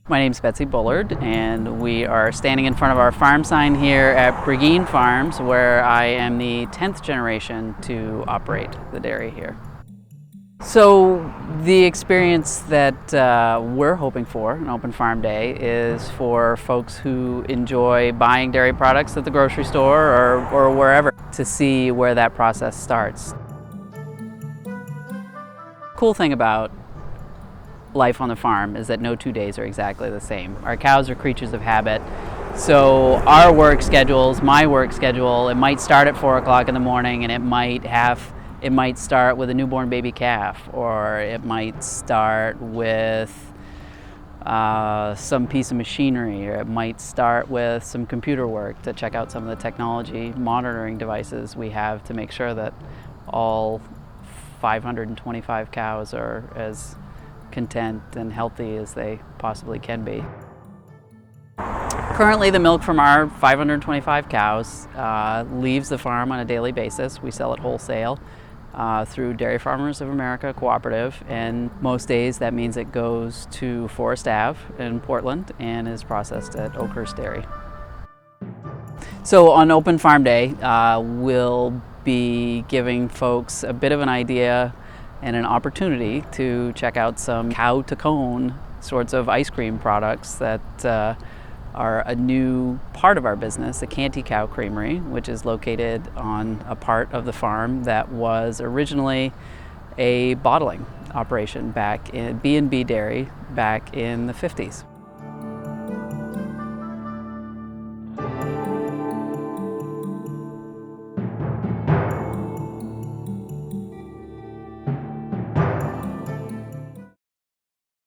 My name's Betsy Bullard, and we are standing in front of our farm sign here at Brigeen Farms, where I am the 10th generation to operate the dairy here. So the experience that we're hoping for an open farm day is for folks who enjoy buying dairy products at the grocery store or wherever to see where that process starts. Cool thing about life on the farm is that no 2 days are exactly the same. Our cows are creatures of habit, so our work schedules, my work schedule, it might start at 4 o'clock in the morning, and it might start with a newborn baby calf, or it might start with some piece of machinery, or it might start with some computer work to check out some of the technology monitoring devices we have to make sure that all 525 cows are as content and healthy as they possibly can be. Currently, the milk from our 525 cows leaves the farm on a daily basis. We sell it wholesale through Dairy Farmers of America Cooperative, and most days that means it goes to Forest Ave in Portland and is processed at Oakhurst Dairy. So on Open Farm Day, we'll be giving folks a bit of an idea and an opportunity to check out some cow-to-cone sorts of ice cream products that are a new part of our business, the Canty Cow Creamery, which is located on a part of the farm that was originally a bottling operation back in B&B Dairy back in the 50s.